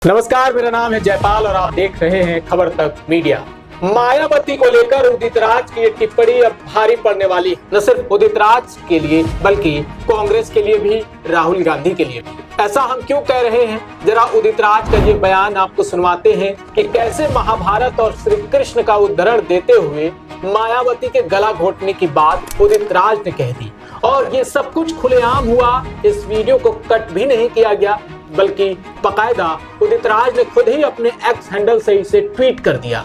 नमस्कार, मेरा नाम है जयपाल और आप देख रहे हैं खबर तक मीडिया। मायावती को लेकर उदित राज की ये टिप्पणी अब भारी पड़ने वाली, न सिर्फ उदित राज के लिए बल्कि कांग्रेस के लिए भी, राहुल गांधी के लिए भी। ऐसा हम क्यों कह रहे हैं, जरा उदित राज का ये बयान आपको सुनवाते हैं कि कैसे महाभारत और श्री कृष्ण का उदाहरण देते हुए मायावती के गला घोटने की बात उदित राज ने कह दी। और ये सब कुछ खुलेआम हुआ, इस वीडियो को कट भी नहीं किया गया, बल्कि बकायदा उदित राज ने खुद ही अपने एक्स हैंडल से इसे ट्वीट कर दिया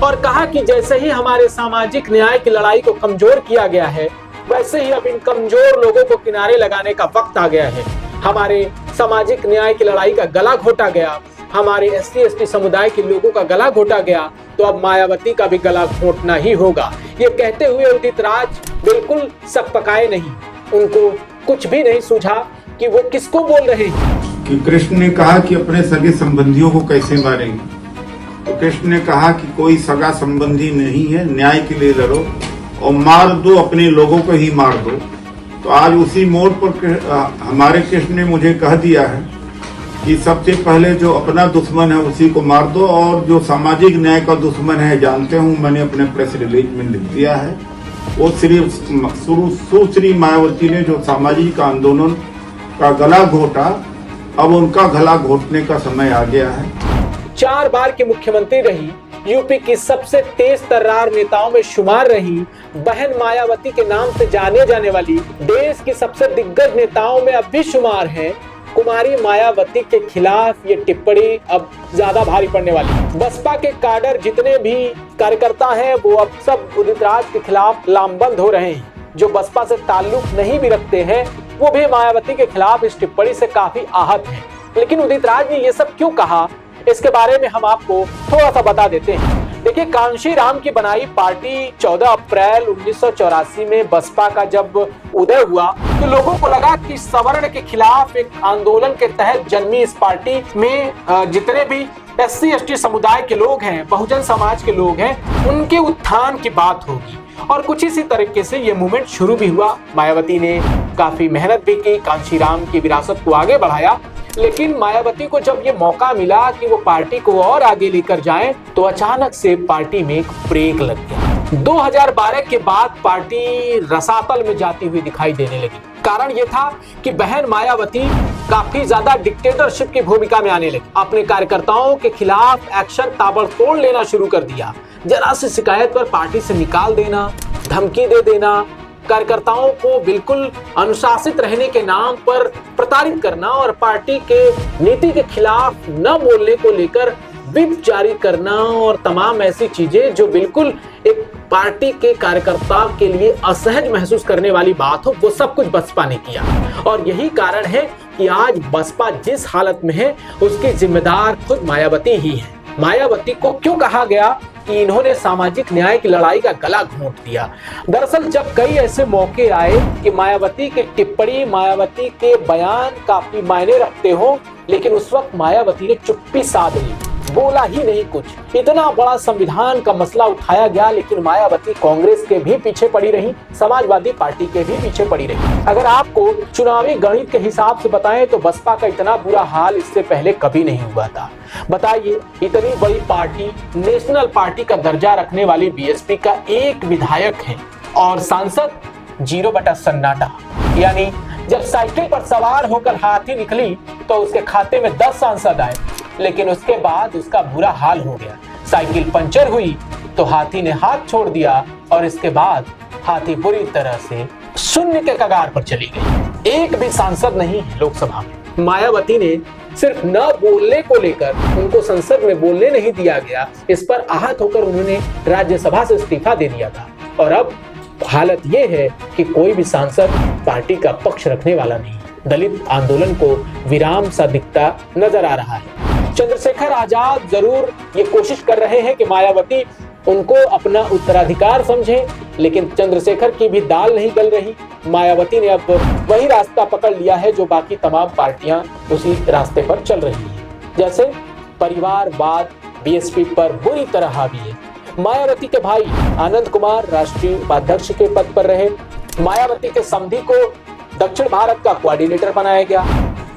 और कहा कि जैसे ही हमारे सामाजिक न्याय की लड़ाई को कमजोर किया गया है, वैसे ही अब इन कमजोर लोगों को किनारे लगाने का वक्त आ गया है। हमारे सामाजिक न्याय की लड़ाई का गला घोटा गया, हमारे SC/ST समुदाय के लोगों का गला घोटा गया, तो अब मायावती का भी गला घोटना ही होगा। ये कहते हुए उदित राज बिल्कुल सकपकाए नहीं, उनको कुछ भी नहीं सूझा कि वो किसको बोल रहे हैं। कि कृष्ण ने कहा कि अपने सगे संबंधियों को कैसे मारेंगे, तो कृष्ण ने कहा कि कोई सगा संबंधी नहीं है, न्याय के लिए लड़ो और मार दो, अपने लोगों को ही मार दो। तो आज उसी मोड़ पर हमारे कृष्ण ने मुझे कह दिया है कि सबसे पहले जो अपना दुश्मन है उसी को मार दो, और जो सामाजिक न्याय का दुश्मन है, जानते हूँ, मैंने अपने प्रेस रिलीज में लिख दिया है, वो सुश्री मायावती ने जो सामाजिक आंदोलन का गला घोटा, अब उनका गला घोटने का समय आ गया है। 4 बार की मुख्यमंत्री रही, यूपी की सबसे तेज तर्रार नेताओं में शुमार रही, बहन मायावती के नाम से जाने जाने वाली देश की सबसे दिग्गज नेताओं में अब भी शुमार है। कुमारी मायावती के खिलाफ ये टिप्पणी अब ज्यादा भारी पड़ने वाली। बसपा के काडर जितने भी कार्यकर्ता हैं, वो अब सब उदित राज के खिलाफ लामबंद हो रहे हैं। जो बसपा से ताल्लुक नहीं भी रखते हैं, वो भी मायावती के खिलाफ इस टिप्पणी से काफी आहत हैं। लेकिन उदित राज ने ये सब क्यों कहा, इसके बारे में हम आपको थोड़ा सा बता देते हैं। देखिए, कांशी राम की बनाई पार्टी 14 अप्रैल 1984 में बसपा का जब उदय हुआ, तो लोगों को लगा कि सवर्ण के खिलाफ एक आंदोलन के तहत जन्मी इस पार्टी में जितने भी SC/ST समुदाय के लोग हैं, बहुजन समाज के लोग हैं, उनके उत्थान की बात होगी। और कुछ इसी तरीके से ये मूवमेंट शुरू भी हुआ। मायावती ने काफी मेहनत भी की, कांशीराम की विरासत को आगे बढ़ाया। लेकिन मायावती को जब ये मौका मिला कि वो पार्टी को और आगे लेकर जाएं, तो अचानक से पार्टी में एक ब्रेक लग गया। 2012 के बाद पार्टी रसातल में जाती हुई दिखाई देने लगी। कारण ये था कि बहन मायावती काफी ज्यादा डिक्टेटरशिप की भूमिका में आने लगी। अपने कार्यकर्ताओं के खिलाफ एक्शन ताबड़तोड़ लेना शुरू कर दिया। जरा सी शिकायत पर पार्टी से निकाल देना, धमकी दे देना, कार्यकर्ताओं को बिल्कुल अनुशासित रहने के नाम पर प्रताड़ित करना और पार्टी के नीति के खिलाफ न बोलने को लेकर व्हिप जारी करना और तमाम ऐसी चीजें जो बिल्कुल एक पार्टी के कार्यकर्ता के लिए असहज महसूस करने वाली बात हो, वो सब कुछ बसपा ने किया। और यही कारण है कि आज बसपा जिस हालत में है, उसकी जिम्मेदार खुद मायावती ही है। मायावती को क्यों कहा गया कि इन्होंने सामाजिक न्याय की लड़ाई का गला घोंट दिया? दरअसल जब कई ऐसे मौके आए कि मायावती की टिप्पणी, मायावती के बयान काफी मायने रखते हो, लेकिन उस वक्त मायावती ने चुप्पी साध ली, बोला ही नहीं कुछ। इतना बड़ा संविधान का मसला उठाया गया, लेकिन मायावती कांग्रेस के भी पीछे पड़ी रही, समाजवादी पार्टी के भी पीछे पड़ी रही। अगर आपको चुनावी गणित के हिसाब से बताएं तो बसपा का इतना बुरा हाल इससे पहले कभी नहीं हुआ था। बताइए, इतनी बड़ी पार्टी, नेशनल पार्टी का दर्जा रखने वाली BSP का एक विधायक है और सांसद 0 बटा सन्नाटा। यानी जब साइकिल पर सवार होकर हाथी निकली तो उसके खाते में 10 सांसद आए, लेकिन उसके बाद उसका बुरा हाल हो गया। साइकिल पंचर हुई तो हाथी ने हाथ छोड़ दिया और इसके बाद हाथी बुरी तरह से शून्य के कगार पर चली गई। एक भी सांसद नहीं है लोकसभा में। मायावती ने सिर्फ न बोलने को लेकर, उनको संसद में बोलने नहीं दिया गया, इस पर आहत होकर उन्होंने राज्यसभा से इस्तीफा दे दिया था। और अब हालत ये है कि कोई भी सांसद पार्टी का पक्ष रखने वाला नहीं। दलित आंदोलन को विराम सा दिखता नजर आ रहा है। चंद्रशेखर आजाद जरूर ये कोशिश कर रहे हैं कि मायावती उनको अपना उत्तराधिकार समझे, लेकिन चंद्रशेखर की भी दाल नहीं गल रही। मायावती ने अब वही रास्ता पकड़ लिया है जो बाकी तमाम पार्टियां उसी रास्ते पर चल रही हैं। जैसे परिवारवाद BSP पर बुरी तरह हावी है। मायावती के भाई आनंद कुमार राष्ट्रीय उपाध्यक्ष के पद पर रहे। मायावती के समधी को दक्षिण भारत का कोऑर्डिनेटर बनाया गया।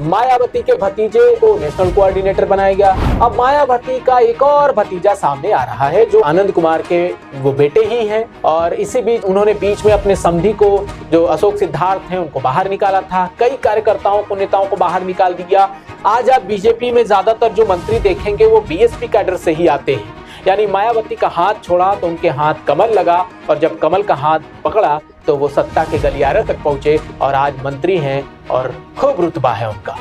मायावती के भतीजे को नेशनल कोऑर्डिनेटर बनाया गया। अब मायावती का एक और भतीजा सामने आ रहा है जो आनंद कुमार के वो बेटे ही हैं, और इसी बीच उन्होंने बीच में अपने समधी को, जो अशोक सिद्धार्थ हैं, उनको बाहर निकाला था। कई कार्यकर्ताओं को, नेताओं को बाहर निकाल दिया। आज आप बीजेपी में ज्यादातर जो मंत्री देखेंगे वो बीएसपी कैडर से ही आते हैं। यानी मायावती का हाथ छोड़ा तो उनके हाथ कमल लगा, और जब कमल का हाथ पकड़ा तो वो सत्ता के गलियारे तक पहुंचे और आज मंत्री हैं और खूब रुतबा है उनका।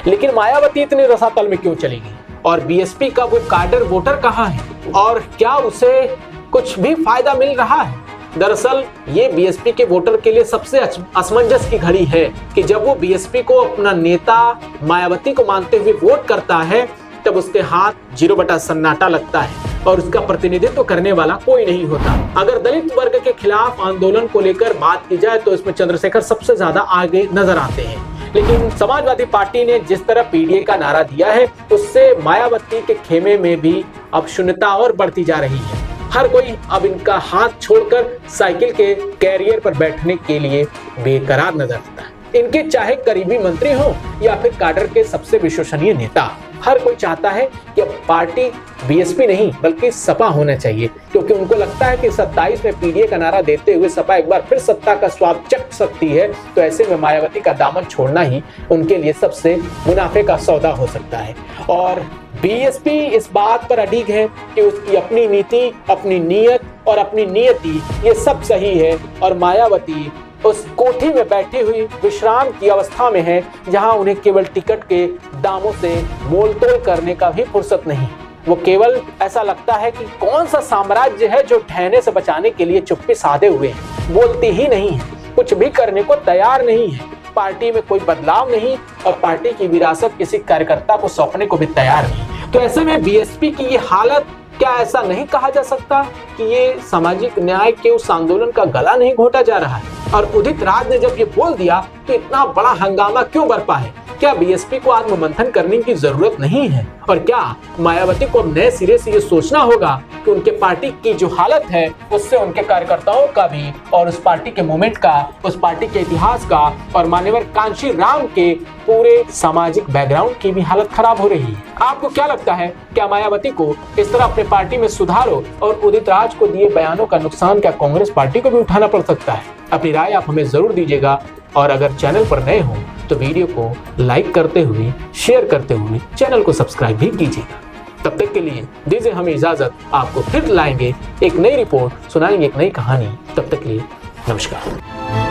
लेकिन मायावती इतने रसातल में क्यों चली गई, और बीएसपी का वो कैडर वोटर कहाँ है, और क्या उसे कुछ भी फायदा मिल रहा है? दरअसल ये बीएसपी के वोटर के लिए सबसे असमंजस की घड़ी है कि जब वो बीएसपी को अपना नेता मायावती को मानते हुए वोट करता है, तब उसके हाथ 0 सन्नाटा लगता है और उसका प्रतिनिधित्व करने वाला कोई नहीं होता। अगर दलित वर्ग के खिलाफ आंदोलन को लेकर बात की जाए तो इसमें चंद्रशेखर सबसे ज्यादा आगे नजर आते हैं। लेकिन समाजवादी पार्टी ने जिस तरह पीडीए का नारा दिया है, उससे मायावती के खेमे में भी अब शून्यता और बढ़ती जा रही है। हर कोई अब इनका हाथ छोड़कर साइकिल के कैरियर पर बैठने के लिए बेकरार नजर आता है। इनके चाहे करीबी मंत्री हो या फिर कैडर के सबसे विश्वसनीय नेता, हर कोई चाहता है कि अब पार्टी बीएसपी नहीं बल्कि सपा होना चाहिए, क्योंकि उनको लगता है कि 27 में पीडीए का नारा देते हुए सपा एक बार फिर सत्ता का स्वाद चख सकती है। तो ऐसे में मायावती का दामन छोड़ना ही उनके लिए सबसे मुनाफे का सौदा हो सकता है। और बीएसपी इस बात पर अडिग है कि उसकी अपनी नीति, अपनी नीयत और अपनी नियति ये सब सही है, और मायावती उस कोठी में बैठी हुई विश्राम की अवस्था में है जहां उन्हें केवल टिकट के दामों से मोलतोल करने का भी फुर्सत नहीं। वो केवल ऐसा लगता है कि कौन सा साम्राज्य है जो ढहने से बचाने के लिए चुप्पी साधे हुए हैं, बोलती ही नहीं है, कुछ भी करने को तैयार नहीं है। पार्टी में कोई बदलाव नहीं और पार्टी की विरासत किसी कार्यकर्ता को सौंपने को भी तैयार नहीं। तो ऐसे में बीएसपी की ये हालत, क्या ऐसा नहीं कहा जा सकता कि ये सामाजिक न्याय के उस आंदोलन का गला नहीं घोटा जा रहा है? और उदित राज ने जब ये बोल दिया तो इतना बड़ा हंगामा क्यों बरपा है? क्या बीएसपी को आत्ममंथन करने की जरूरत नहीं है? और क्या मायावती को नए सिरे से ये सोचना होगा कि उनके पार्टी की जो हालत है उससे उनके कार्यकर्ताओं का भी, और उस पार्टी के मूवमेंट का, उस पार्टी के इतिहास का, और मान्यवर कांशी राम के पूरे सामाजिक बैकग्राउंड की भी हालत खराब हो रही है? आपको क्या लगता है, क्या मायावती को इस तरह अपने पार्टी में सुधारो और उदित राज को दिए बयानों का नुकसान क्या कांग्रेस पार्टी को भी उठाना पड़ सकता है? अपनी राय आप हमें जरूर दीजिएगा, और अगर चैनल पर नए हो तो वीडियो को लाइक करते हुए, शेयर करते हुए चैनल को सब्सक्राइब भी कीजिएगा। तब तक के लिए दीजिए हमें इजाजत, आपको फिर लाएंगे एक नई रिपोर्ट, सुनाएंगे एक नई कहानी। तब तक के लिए नमस्कार।